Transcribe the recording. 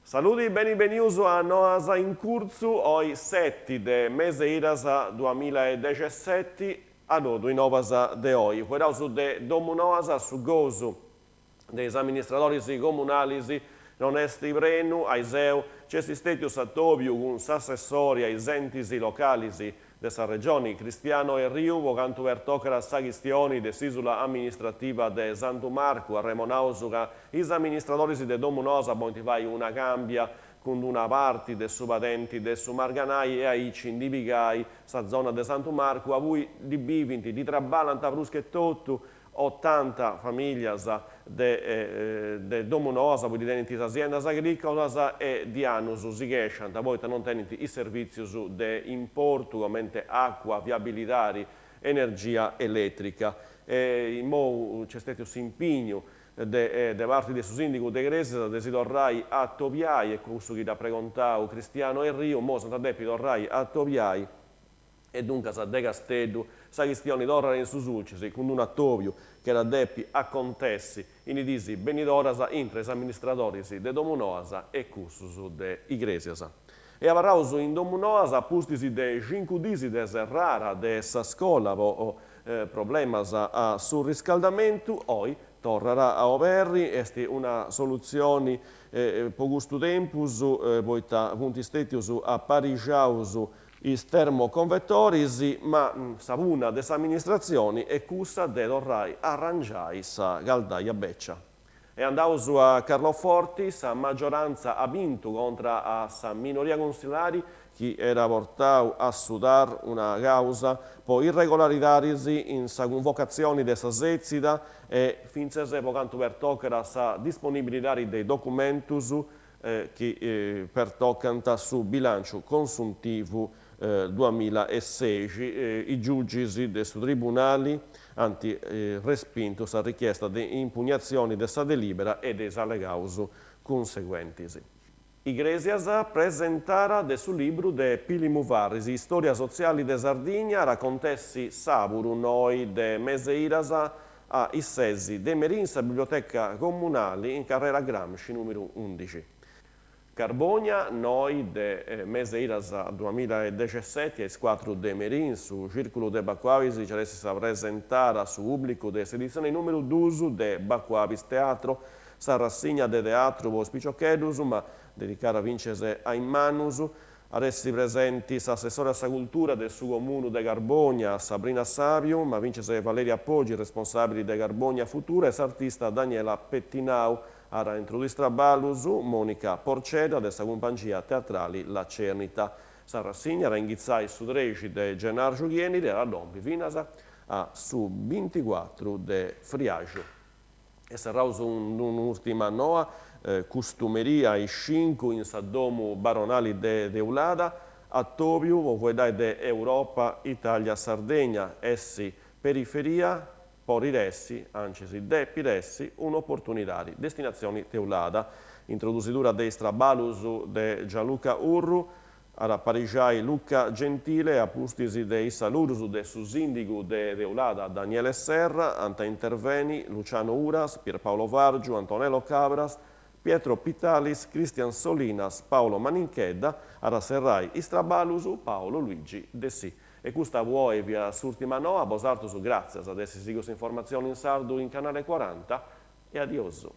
Saluti e benvenuti a Noasa in corso, oggi 7 de mese irasa 2017, ad oggi in Novasa de oggi. Quello su de Domu Noasa su gozo dei amministratori comunali non è stivrenu, aiseu, c'è stetius a Tobiu con s'assessori ai enti locali della regione Cristiano e Riu, vocantu vertocra sa questioni dell'isola amministrativa de Santo Marco, a Remonausuga, i amministratori de Domu Nosa, vai una cambia con una parte del suo patenti del suo Marganai e ai Cindivigai, sa zona de Santo Marco, a voi di bivinti, di Trabalanta, Brusche tutto, 80 famiglie de Domu Nosa, di tenenti aziende agricole e di anni si gescano, poi non tenenti i servizi di importo, come acqua, viabilità, energia elettrica. C'è stato un impegno da parte del sindaco de Grese, che si torrai a Tobiai, e questo che ha precontato Cristiano e Rio, mo Santa Deppi torrai a Tobiai, e dunque sa de Castello, sa questione d'ora in Susulci, con un attovio che era deppi a contessi, in disi benidorasa, intra i amministratori de Domu Noasa e cussus de Igresiasa. E avrauso in Domu Noasa pustisi de 5 disi de rara de sa scola problemas a surriscaldamento, oi tornerà a overri, esti una soluzione poco tempus, poita punti stetius a parigiaus i termoconvettori, ma savuna des amministrazioni e cussa de dorrai arrangiai sa galdaia beccia. E andausu a Carloforti, sa maggioranza ha vinto contro a sa minoria consilari, chi era portato a sudar una causa, poi irregolaritari in sa convocazione de sa sezzida e finzese pocanto per toccare sa disponibilità dei documentus che per toccanta su bilancio consuntivo 2016, i giudici del tribunali hanno respinto la richiesta di impugnazione della delibera e dei allegaus conseguenti. Igresias presentara del suo libro de Pili Muvarisi, Storia sociale de Sardigna, raccontessi Savuru noi de Meseiras a Issesi de Merinsa, biblioteca comunale in carrera Gramsci numero 11. Carbonia, noi de Meseiras 2017, ai 4 de Merin, su Circolo de Bacquavis, ci resta presentare su pubblico de edizione numero 12 de Bacquavis Teatro, sa rassegna de teatro vos picciocchedus, ma dedicata a vincere a Immanus, adesso presenti l'assessore alla cultura del suo comune de Carbonia, Sabrina Savio, ma vincere Valeria Poggi, responsabile de Carbonia Futura, e l'artista Daniela Pettinau, ara introdurrà Balus, Monica Porceda, della compagnia teatrale La Cernita. Sa rassegna ringizzai su 13 de Gennaro Giulieni, della Dompi Vinasa, a su 24 de Friagio. E sarà un'ultima noa, costumeria e 5 in Domu Baronali de Eulada, a Tobiu, Vovedai de Europa, Italia, Sardegna, essi periferia, Poriressi, Ancesi, Depiressi, un'opportunità di destinazioni Teulada. Introducitura dei Strabalus de Gianluca Urru, a Parigiai Luca Gentile, a pustisi dei Salurus de Susindigu de Teulada Daniele Serra, anta interveni Luciano Uras, Pierpaolo Vargiu, Antonello Cabras, Pietro Pitalis, Cristian Solinas, Paolo Maninchedda, a Serrai Istrabalus, Paolo Luigi De Sì. E questa vuoi via s'ultima noa, bosarto su grazie ad essi sigos informazioni in sardo in canale 40 e adioso.